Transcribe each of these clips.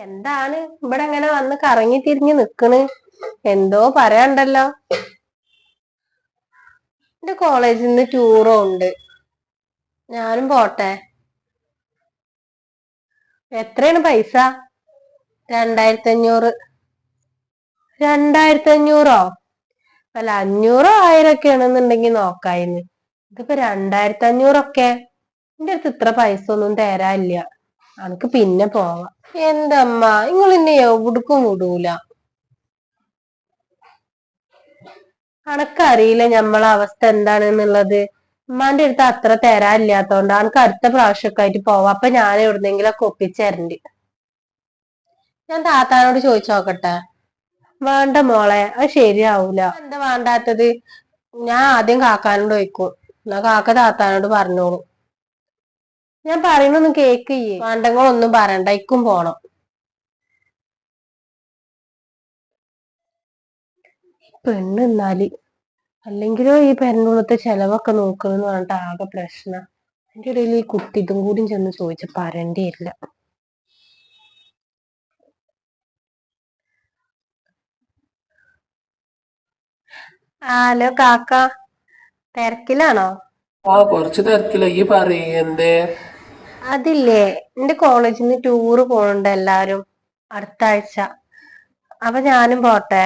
എന്താണ് ഇവിടെ അങ്ങനെ വന്ന് കറങ്ങി തിരിഞ്ഞ് നിക്കണ്? എന്തോ പറയാണ്ടല്ലോ. എന്റെ കോളേജിൽ നിന്ന് ടൂറും ഉണ്ട്. ഞാനും പോട്ടെ. എത്രയാണ് പൈസ? 2500. 2500? അല്ല, 500 1000 ഒക്കെ ആണെന്നുണ്ടെങ്കിൽ നോക്കായിന്ന്. ഇതിപ്പോ 2500 എന്റെ അടുത്ത് ഇത്ര പൈസ ഒന്നും തരാനില്ല. അനക്ക് പിന്നെ പോവാം. എന്തമ്മ നിങ്ങൾ എന്നെ എവിടേക്കും വിടൂല. അനക്കറിയില്ല ഞമ്മളെ അവസ്ഥ എന്താണെന്നുള്ളത്. ഉമ്മാന്റെ അടുത്ത് അത്ര തരാനില്ലാത്തോണ്ട് അനക്ക് അടുത്ത പ്രാവശ്യമൊക്കെ ആയിട്ട് പോവാം. അപ്പൊ ഞാൻ എവിടുന്നെങ്കിലും ഒക്കെ ഒപ്പിച്ചേരണ്ട്. ഞാൻ താത്താനോട് ചോദിച്ചു നോക്കട്ടെ. വേണ്ട മോളെ, അത് ശരിയാവൂല. എന്താ വേണ്ടാത്തത്? ഞാൻ ആദ്യം കാക്കാനോട് ചോദിക്കും. എന്നാ കാക്ക താത്താനോട് പറഞ്ഞോളൂ. ഞാൻ പറയുന്നൊന്നും കേക്കില്ലേ. വേണ്ടങ്ങളൊന്നും പറയണ്ട, ഇക്കും പോണം. പെണ്ണ് എന്നാല് അല്ലെങ്കിലോ ഈ പെണ്ണുള്ളത്തെ ചെലവൊക്കെ നോക്കണെന്ന് പറഞ്ഞിട്ട് ആകെ പ്രശ്നം. അതിന്റെ ഇടയിൽ ഈ കുട്ടി ഇതും കൂടി ചെന്ന് ചോദിച്ച പറയേണ്ടിയില്ല. ഹലോ കാക്ക, തിരക്കിലാണോ? കുറച്ച് തിരക്കില. ഈ പറയ് എന്തേ? അതില്ലേ, എന്റെ കോളേജിൽ നിന്ന് ടൂറ് പോണുണ്ട് എല്ലാരും അടുത്ത ആഴ്ച. അപ്പൊ ഞാനും പോട്ടെ.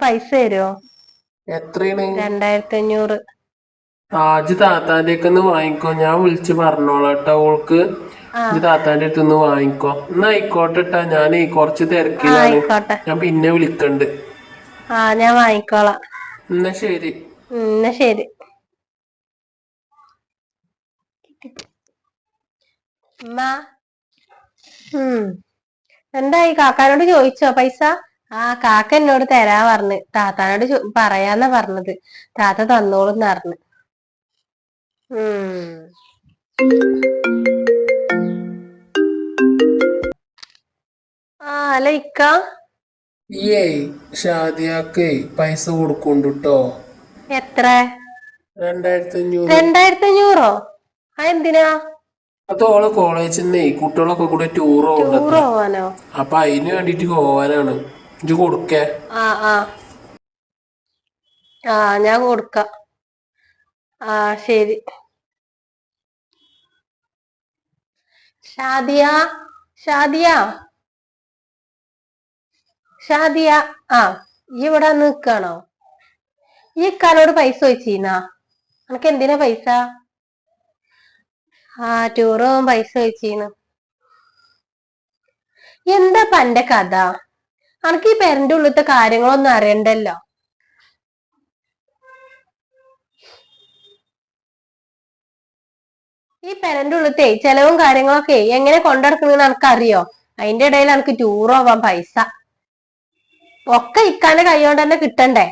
പൈസ തരുമോ? എത്രയാണ്? 2500. ഇജ്ജ് താത്താന്റെ ഒക്കെ ഒന്ന് വാങ്ങിക്കോ. ഞാൻ വിളിച്ച് പറഞ്ഞോളാട്ടോ ഓൾക്ക്. ഇജ്ജ് താത്താന്റെ അടുത്ത് ഒന്ന് വാങ്ങിക്കോ. എന്നാ ആയിക്കോട്ടെട്ടാ. ഞാനേ കുറച്ച് തിരക്കിലാണ്. ആയിക്കോട്ടെ. ഞാൻ പിന്നെ വിളിക്കണ്ട്. ഞാൻ വാങ്ങിക്കോളാം. എന്നാ ശരി. എന്നാ ശരി. ഉമ്മ, എന്തായി? കാക്കാനോട് ചോദിച്ചോ പൈസ? കാക്ക എന്നോട് തരാ പറഞ്ഞ്. താത്താനോട് പറയാന്നാ പറഞ്ഞത്. താത്ത തന്നോളൂന്ന് പറഞ്ഞു. ഹലോ ഇക്ക. ഷാദിയാക്ക് പൈസ കൊടുക്കുന്നുണ്ട്. എത്ര? 2500. 2500? എന്തിനാ? അത് ഓളെ കോളേജിൽ നിന്നേ കുട്ടികളൊക്കെ കൂടെ ടൂർ ടൂർ പോകണ്ടത്ര. പോവാനോ? അപ്പൊ അതിന് വേണ്ടിട്ട് പോവാനാണ്. ഇജ്ജ് കൊടുക്കേ? ഞാൻ കൊടുക്കാം. ശരി. ഷാദിയ, ഷാദിയ, ഷാദിയ. ഈ ഇവിടെ നിൽക്കാണോ? ഈ ഇക്കാനോട് പൈസ ചോദിച്ചീന്നാ? അനക്ക് എന്തിനാ പൈസ? ടൂർ പോകാൻ പൈസ ചോദിച്ചീന്ന്. എന്താ പന്റെ കഥ? അനക്ക് ഈ പെരന്റെ ഉള്ളിലത്തെ കാര്യങ്ങളൊന്നും അറിയണ്ടല്ലോ. ഈ പെരന്റെ ഉള്ളിലത്തെ ചെലവും കാര്യങ്ങളൊക്കെ എങ്ങനെ കൊണ്ടെടുക്കണെന്ന് അനക്കറിയോ? അതിന്റെ ഇടയിൽ അനക്ക് ടൂർ പോവാൻ പൈസ ഒക്കെ ഇക്കാന്റെ കൈ കൊണ്ട് തന്നെ കിട്ടണ്ടേ?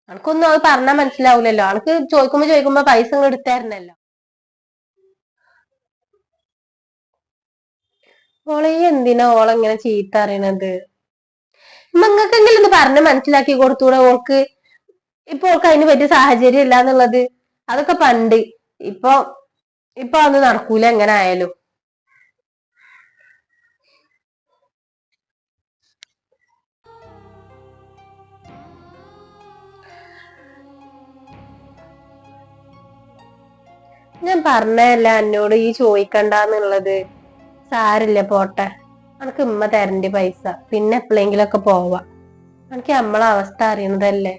അനക്കൊന്നും അത് പറഞ്ഞാൽ മനസ്സിലാവൂലല്ലോ. അനക്ക് ചോദിക്കുമ്പോ പൈസ ഇങ്ങ് എടുത്തരണല്ലോ. ഓളെ എന്തിനാ ഓളെങ്ങനെ ചീത്ത അറിയണത്? നിങ്ങൾക്കെങ്കിലും ഒന്ന് പറഞ്ഞ് മനസ്സിലാക്കി കൊടുത്തൂടെ ഓൾക്ക്? ഇപ്പൊ ഓൾക്ക് അതിന് പറ്റിയ സാഹചര്യം ഇല്ല എന്നുള്ളത്. അതൊക്കെ പണ്ട്. ഇപ്പൊ അത് നടക്കൂല എങ്ങനെ ആയാലും. ഞാൻ പറഞ്ഞല്ല എന്നോട് ഈ ചോദിക്കണ്ടെന്നുള്ളത്. സാരില്ല, പോട്ടെ. അനക്ക് ഉമ്മ തരണ്ട പൈസ. പിന്നെ എപ്പോഴെങ്കിലും ഒക്കെ പോവാ. എനിക്ക് നമ്മളെ അവസ്ഥ അറിയണതല്ലേ.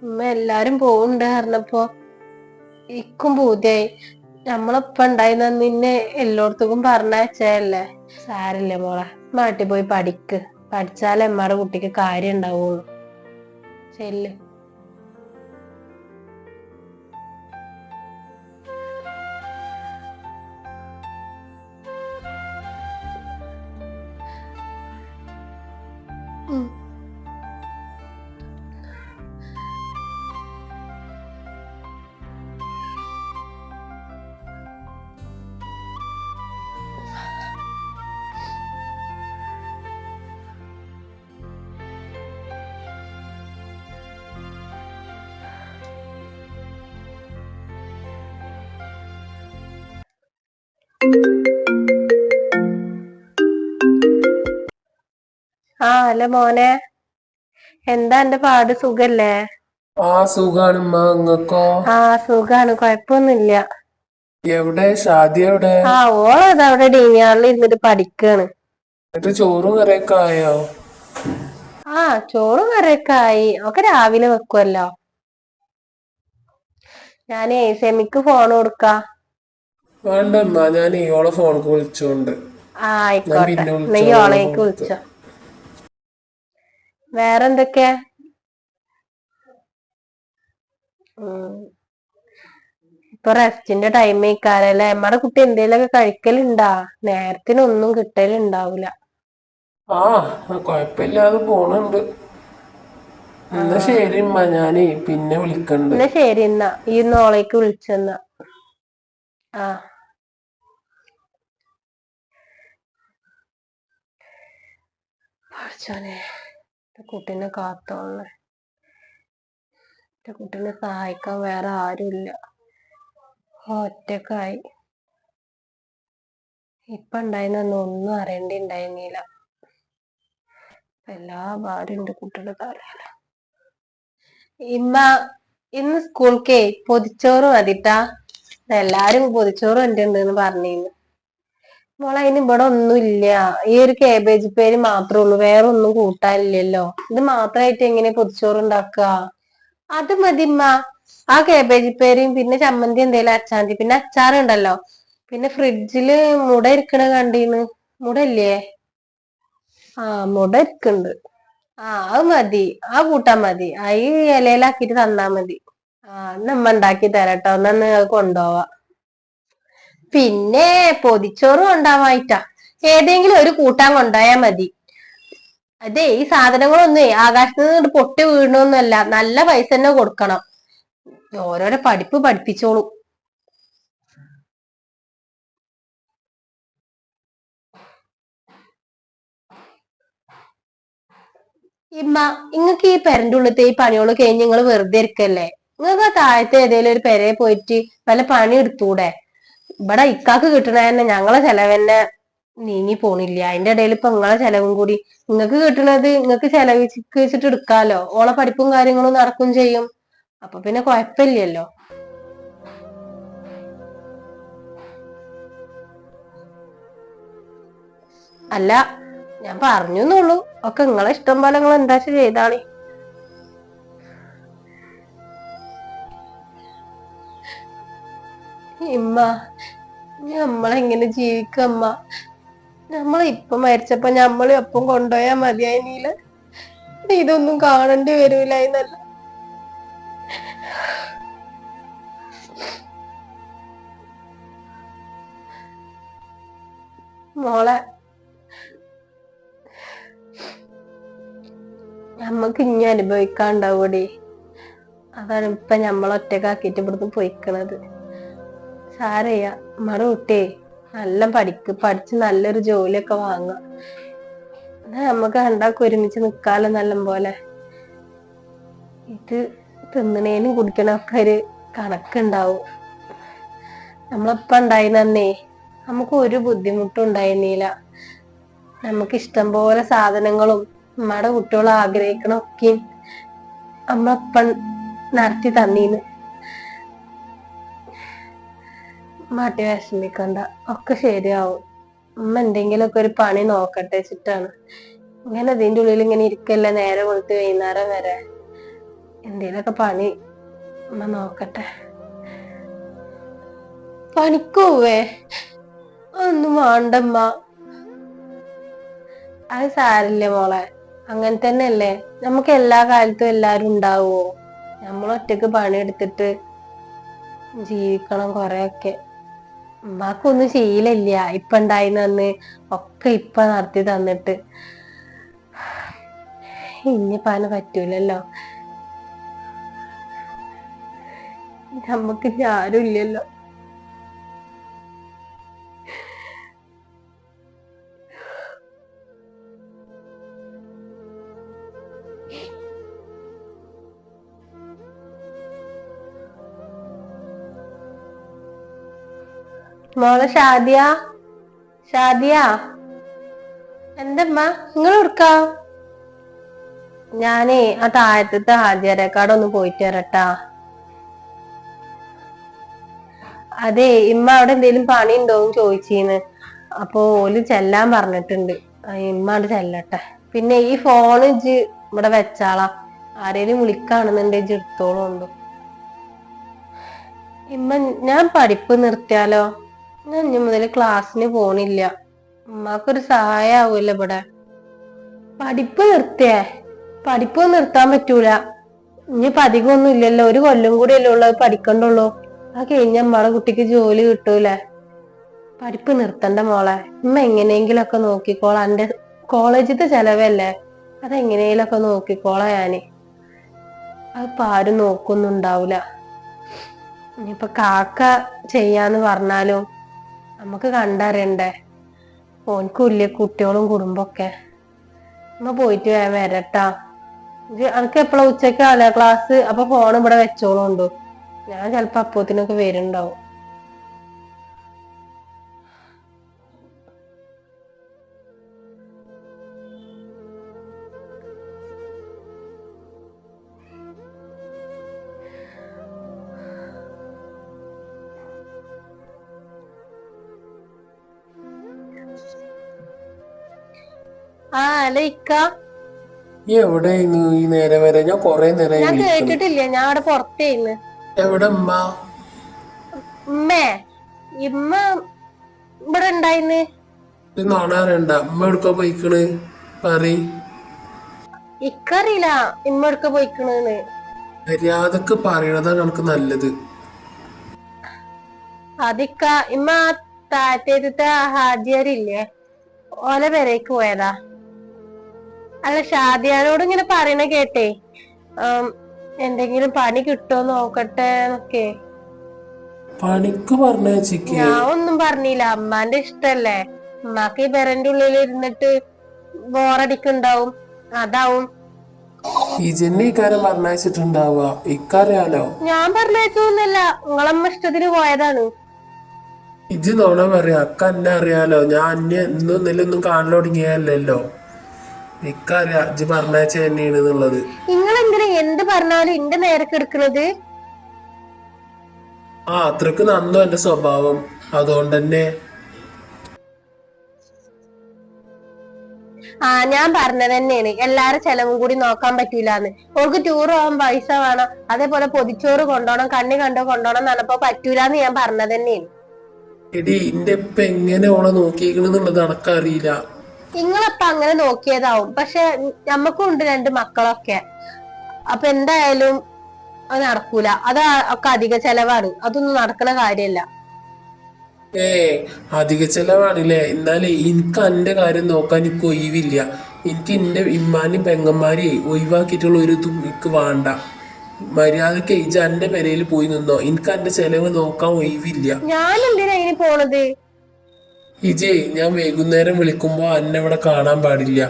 ഉമ്മ എല്ലാരും പോവുണ്ട് പറഞ്ഞപ്പോ ഇക്കും പൂതിയായി. നമ്മളൊപ്പം ഉണ്ടായിരുന്ന നിന്നെ എല്ലായിടത്തേക്കും പറഞ്ഞയച്ചല്ലേ. സാരില്ല മോളെ, നാട്ടിൽ പോയി പഠിക്ക്. പഠിച്ചാലേ അമ്മയുടെ കുട്ടിക്ക് കാര്യം ഉണ്ടാവുള്ളൂ. ചെല്ല്. അല്ല മോനെ, എന്താ എന്റെ പാട്, സുഖല്ലേ? സുഖാണ് ഉമ്മ. ഇങ്ങക്കോ? സുഖാണ്, കൊഴപ്പൊന്നുമില്ല. എവിടെ ഷാദി എവിടെ? ഓളത് അവിടെ ഡീനിയാളിൽ ഇരുന്നിട്ട് പഠിക്കാണ്. എന്നിട്ട് ചോറും കറിയൊക്കെ ആയോ? ചോറും കറിയൊക്കെ ആയി, ഒക്കെ രാവിലെ വെക്കുവല്ലോ. ഞാനേ സെമിക്ക് ഫോൺ കൊടുക്കാ. വേണ്ടമ്മ, ഞാൻ ഓളെ ഫോണിക്ക് വിളിച്ചോണ്ട്. ഞാൻ ആയിക്കോട്ടെ, പിന്നെ നീ വിളിച്ചോളാം ഓളെ ഓളേക്ക് ഫോണിക്ക്. വിളിച്ചോ. വേറെന്തൊക്കെയാ? ഇപ്പൊ റെസ്റ്റിന്റെ ടൈം ആയിക്കാരല്ലേ? നമ്മടെ കുട്ടി എന്തേലൊക്കെ കഴിക്കലുണ്ടാ? നേരത്തിനൊന്നും കിട്ടലുണ്ടാവൂല. കൊഴപ്പില്ലാതെ പോണുണ്ട്. എന്നാ ശരി ഉമ്മ, ഞാനേ പിന്നെ വിളിക്കണ്ട്. എന്നാ ശരി, എന്നാ ഈ ഓളേക്ക് വിളിച്ചെന്നാ. കുട്ടീനെ കാത്തോളെ. കുട്ടീനെ സഹായിക്കാൻ വേറെ ആരുമില്ല, ഒറ്റക്കായി. ഇപ്പൊ ഉണ്ടായിരുന്നൊന്നും ഒന്നും അറിയണ്ടിണ്ടായിരുന്നില്ല. എല്ലാ ഭാരമുണ്ട് കുട്ടിയുടെ തലയില. ഇന്ന് സ്കൂൾക്കേ പൊതിച്ചോറ് മതിട്ടാ. എല്ലാരും പൊതിച്ചോറ് കണ്ടിട്ടുണ്ടെന്ന് പറഞ്ഞിരുന്നു. മോളെ, അതിന് ഇവിടെ ഒന്നും ഇല്ല. ഈ ഒരു കേബേജ് പേര് മാത്രമേ ഉള്ളൂ, വേറെ ഒന്നും കൂട്ടാനില്ലല്ലോ. ഇത് മാത്രമായിട്ട് എങ്ങനെ പൊതിച്ചോറ് ഉണ്ടാക്കുക? അത് മതിമ്മ. ആ കേബേജ് പേരും പിന്നെ ചമ്മന്തി എന്തേലും അച്ചാന്തി, പിന്നെ അച്ചാറുണ്ടല്ലോ. പിന്നെ ഫ്രിഡ്ജില് മുട ഇരിക്കണ കണ്ടീന്ന്. മുട ഇല്ലേ? മുട ഇരിക്കണ്ട്. അത് മതി, ആ കൂട്ടാൻ മതി. ഈ ഇലയിലാക്കിട്ട് തന്നാ മതി. നമ്മ ഉണ്ടാക്കി തരട്ടോ, എന്നാ അത് കൊണ്ടുപോവാ. പിന്നെ പൊതിച്ചോറ് കൊണ്ടാവായിട്ടാ, ഏതെങ്കിലും ഒരു കൂട്ടാൻ കൊണ്ടായാ മതി. അതെ, ഈ സാധനങ്ങളൊന്നേ ആകാശത്ത് നിന്ന് പൊട്ടി വീഴണോന്നല്ല, നല്ല പൈസ തന്നെ കൊടുക്കണം. ഓരോരോ പഠിപ്പ് പഠിപ്പിച്ചോളൂ. ഇങ്ങക്ക് ഈ പെരന്റെ ഉള്ളത്തെ ഈ പണിയോള് കഴിഞ്ഞ് നിങ്ങൾ വെറുതെ ഇരിക്കല്ലേ? നിങ്ങൾക്ക് ആ താഴത്തെ ഏതേലും ഒരു പെരയെ പോയിട്ട് വല്ല പണി എടുത്തൂടെ? ഇവിടെ ഇക്കാക്ക് കിട്ടണ തന്നെ ഞങ്ങളെ ചെലവന്നെ നീങ്ങി പോണില്ല. അതിന്റെ ഇടയിൽ ഇപ്പൊ നിങ്ങളെ ചെലവും കൂടി. നിങ്ങൾക്ക് കിട്ടണത് നിങ്ങൾക്ക് ചെലവിച്ചിട്ട് എടുക്കാലോ. ഓളെ പഠിപ്പും കാര്യങ്ങളും നടക്കും ചെയ്യും. അപ്പൊ പിന്നെ കുഴപ്പമില്ലല്ലോ. അല്ല, ഞാൻ പറഞ്ഞുന്നുള്ളൂ. ഒക്കെ നിങ്ങളെ ഇഷ്ടം പോലെ നിങ്ങൾ എന്താ ചെയ്താളി. നമ്മളെങ്ങനെ ജീവിക്കമ്മ? നമ്മളിപ്പൊ മരിച്ചപ്പോ നമ്മളെ ഒപ്പം കൊണ്ടുപോയാ മതിയായില്ല. ഇതൊന്നും കാണേണ്ടി വരൂല എന്നല്ല. മോളെ, നമ്മക്ക് ഇനി അനുഭവിക്കാണ്ടാവൂടി. അതാണ് ഇപ്പൊ നമ്മളൊറ്റക്കാക്കിട്ട് ഇവിടുന്ന് പൊയ്ക്കണത്. സാരയ്യ, നമ്മടെ കുട്ടിയെ നല്ല പഠിച്ച് നല്ലൊരു ജോലിയൊക്കെ വാങ്ങുക. നമ്മക്ക് രണ്ടാൾക്കും ഒരുമിച്ച് നിക്കാലോ നല്ല പോലെ. ഇത് തിന്നണേനും കുടിക്കണൊക്കെ ഒരു കണക്കുണ്ടാവും. നമ്മളെപ്പ ഉണ്ടായിരുന്നേ നമുക്ക് ഒരു ബുദ്ധിമുട്ടും ഉണ്ടായിരുന്നില്ല. നമുക്ക് ഇഷ്ടം പോലെ സാധനങ്ങളും നമ്മടെ കുട്ടികൾ ആഗ്രഹിക്കണൊക്കെ നമ്മളെപ്പം നടത്തി തന്നീന്ന്. മാട്ടി വിഷമിക്കണ്ട, ഒക്കെ ശരിയാവും. എന്തെങ്കിലുമൊക്കെ ഒരു പണി നോക്കട്ടെ വെച്ചിട്ടാണ്. ഇങ്ങനെ ഇതിന്റെ ഉള്ളിൽ ഇങ്ങനെ ഇരിക്കല്ലേ നേരെ വെളുത്ത് വൈകുന്നേരം വരെ. എന്തേലൊക്കെ പണി നോക്കട്ടെ. പണിക്കോവേ? ഒന്നും വേണ്ടമ്മ. അത് സാരില്ല മോളെ, അങ്ങനെ തന്നെയല്ലേ. നമുക്ക് എല്ലാ കാലത്തും എല്ലാരും ഉണ്ടാവുമോ? നമ്മളൊറ്റക്ക് പണിയെടുത്തിട്ട് ജീവിക്കണം കൊറെയൊക്കെ. ഉമ്മാക്കൊന്നും ശീലമില്ല. ഇപ്പൊ ഉണ്ടായിന്ന് ഒക്കെ ഇപ്പൊ നടത്തി തന്നിട്ട് ഇനിയിപ്പന പറ്റൂലല്ലോ. നമ്മക്ക് ആരും ഇല്ലല്ലോ. മോളെ ഷാദിയ, ഷാദിയ, എന്തമ്മ നിങ്ങൾ എടുക്കാ? ഞാനേ ആ താഴത്തെ ഹാജിയരക്കാട് ഒന്ന് പോയിട്ട് വരട്ടാ. അതെ, ഇമ്മ അവിടെ എന്തേലും പണി ഉണ്ടോന്ന് ചോദിച്ചീന്ന്. അപ്പൊ ഓല് ചെല്ലാൻ പറഞ്ഞിട്ടുണ്ട്. ഇമ്മ അവിടെ ചെല്ലട്ടെ. പിന്നെ ഈ ഫോൺ ഇജ്ജ് ഇവിടെ വെച്ചാളാ. ആരേലും വിളിക്കാണെന്നുണ്ടെ ഇജ്ജ് എടുത്തോളുണ്ടോ. ഇമ്മ, ഞാൻ പഠിപ്പ് നിർത്തിയാലോ? ഞാൻ ഇനി മുതൽ ക്ലാസ്സിന് പോണില്ല. ഉമ്മാക്കൊരു സഹായാവൂല്ലോ ഇവിടെ. പഠിപ്പ് നിർത്തിയേ? പഠിപ്പ് നിർത്താൻ പറ്റൂല. ഇനിയിപ്പൊ അധികമൊന്നും ഇല്ലല്ലോ, ഒരു കൊല്ലം കൂടി അല്ലേ ഉള്ളു, പഠിക്കണ്ടുള്ളൂ. ആ കഴിഞ്ഞ നമ്മടെ കുട്ടിക്ക് ജോലി കിട്ടൂലേ. പഠിപ്പ് നിർത്തണ്ട മോളെ. ഉമ്മ എങ്ങനെയെങ്കിലും ഒക്കെ നോക്കിക്കോളാം. എന്റെ കോളേജിലത്തെ ചെലവല്ലേ, അതെങ്ങനെയെങ്കിലും ഒക്കെ നോക്കിക്കോളാം ഞാന്. അതിപ്പോ ആരും നോക്കൊന്നുണ്ടാവൂല. ഇനിയിപ്പൊ കാക്ക ചെയ്യാന്ന് പറഞ്ഞാലും നമുക്ക് കണ്ടറിയണ്ടേ. ഓൻക്കും ഇല്ലേ കുട്ടികളും കുടുംബൊക്കെ. ഉമ്മ പോയിട്ട് വേഗം വരട്ടാ. അനക്ക് എപ്പോഴാ ഉച്ചക്കാണല്ലേ ക്ലാസ്? അപ്പൊ ഫോൺ ഇവിടെ വെച്ചോളുണ്ടോ. ഞാൻ ചെലപ്പോ അപ്പോത്തിനൊക്കെ വരുന്നുണ്ടാവും. ആ അല്ല ഇക്ക, ഈ എവിടെയായിരുന്നു ഈ നേരം വരെ? ഞാൻ കൊറേ നേരമായി ഞാൻ വിളിക്കുന്നു. കേട്ടിട്ടില്ല. ഞാൻ അവിടെ പുറത്തേന്ന്. എവിടെ ഉമ്മ? ഉമ്മേ, ഇമ്മ ഇവിടെ ഉണ്ടായിന്ന്. ഇത് നോണാറണ്ട. ഉമ്മ എടുക്കാൻ പോയിക്കണ് പറ. ഇക്കറിയില്ല ഇമ്മ എടുക്ക പോയിക്കണെന്ന്. മര്യാദക്ക് പറയണതാണ് നമുക്ക് നല്ലത്. അതിക്ക ഇമ്മ താറ്റേത്തെ ഹാജിയരില്ലേ, ഓല പെരേക്ക് പോയതാ. അല്ല, ഷാദിയാനോട് ഇങ്ങനെ പറയണ കേട്ടേ, എന്തെങ്കിലും പണി കിട്ടുമോ നോക്കട്ടെ എന്നൊക്കെ. പണിക്ക് പറഞ്ഞേച്ചിക്ക്. ഞാൻ ഒന്നും പറഞ്ഞില്ല. അമ്മാന്റെ ഇഷ്ടല്ലേ. ഉമ്മാക്ക് ഈ പെരന്റെ ഉള്ളിൽ ഇരുന്നിട്ട് ബോറടിക്കുണ്ടാവും, അതാവും. ഇജന്നെ ഇക്കാരം പറഞ്ഞയച്ചിട്ടുണ്ടാവുക, ഇക്കറിയാലോ. ഞാൻ പറഞ്ഞേക്കൊന്നുമല്ല, നിങ്ങളമ്മ ഇഷ്ടത്തിന് പോയതാണ്. ഇജ് നോണ പറയാ. അക്ക എന്നെ അറിയാലോ. ഞാൻ അന്യ ഇന്നും നെല്ലൊന്നും കാണൽ തുടങ്ങിയല്ലോ. ഇക്കറിയാ ഇജ് പറഞ്ഞയച്ച തന്നെയാണ് എന്നുള്ളത്. നിങ്ങളെന്തിനാ എന്ത് പറഞ്ഞാലും എന്റെ നേരക്ക് എടുക്കണത്? ആ, അത്രക്ക് നന്നു എന്റെ സ്വഭാവം. അതുകൊണ്ട് തന്നെ. ഞാൻ പറഞ്ഞത് തന്നെയാണ്, എല്ലാരും ചെലവും കൂടി നോക്കാൻ പറ്റൂലെന്ന്. ഓൾക്ക് ടൂർ പോകാൻ പൈസ വേണം, അതേപോലെ പൊതിച്ചോറ് കൊണ്ടോണം, കണ്ണി കണ്ടോ കൊണ്ടോണം എന്ന് പറഞ്ഞപ്പോ പറ്റൂലെന്ന് ഞാൻ പറഞ്ഞത് തന്നെയാണ്. എടി, ഇന്റെ ഇപ്പൊ എങ്ങനെ ഓളെ നോക്കിയിരിക്കണെന്നുള്ളത് അനക്കറിയില്ല. നിങ്ങളപ്പ അങ്ങനെ നോക്കിയതാവും. പക്ഷെ ഞമ്മക്കും ഉണ്ട് രണ്ട് മക്കളൊക്കെ. അപ്പൊ എന്തായാലും അത് നടക്കൂല. അത് ഒക്കെ അധിക ചെലവാണ്. അതൊന്നും നടക്കണ കാര്യല്ല. അധിക ചെലവാണില്ലേ? എന്നാലേ എനിക്ക് എന്റെ കാര്യം നോക്കാൻ എനിക്ക് ഒഴിവില്ല. എനിക്ക് എന്റെ ഇമ്മാനും പെങ്ങന്മാരെയും ഒഴിവാക്കിയിട്ടുള്ള ഒരു ഇതും എനിക്ക് വേണ്ട. മര്യാദക്ക് ഇജ് എന്റെ പെരയിൽ പോയി നിന്നോ. എനിക്ക് എന്റെ ചെലവ് നോക്കാൻ ഒഴിവില്ല. ഞാൻ എന്തിനാ ഇനി പോണത്? ഇജേ, ഞാൻ വൈകുന്നേരം വിളിക്കുമ്പോ എന്നെ ഇവിടെ കാണാൻ പാടില്ല.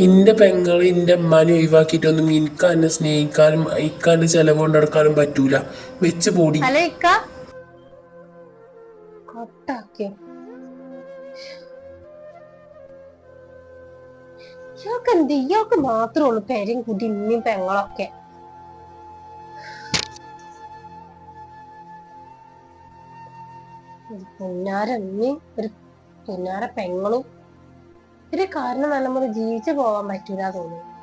ഇന്റെ പെങ്ങള് ഇന്റെ അമ്മാനെ ഒഴിവാക്കിയിട്ടൊന്നും എനിക്ക് എന്നെ സ്നേഹിക്കാനും ഇക്കാന്റെ ചെലവ് കൊണ്ടെടുക്കാനും പറ്റൂല. വെച്ച് പോടി. അല്ല ഇക്ക, കൊട്ടാക്കിയോ? ഇയാൾക്ക് എന്ത്? ഇയാൾക്ക് മാത്രമേ ഉള്ളൂ പെരും കുട്ടി ഇമ്മയും പെങ്ങളൊക്കെ. പൊന്നാര ഉമ്മയും ഒരു പൊന്നാര പെങ്ങളും. ഇതിന് കാരണം നല്ലപോലെ ജീവിച്ചു പോവാൻ പറ്റൂല തോന്നുന്നു.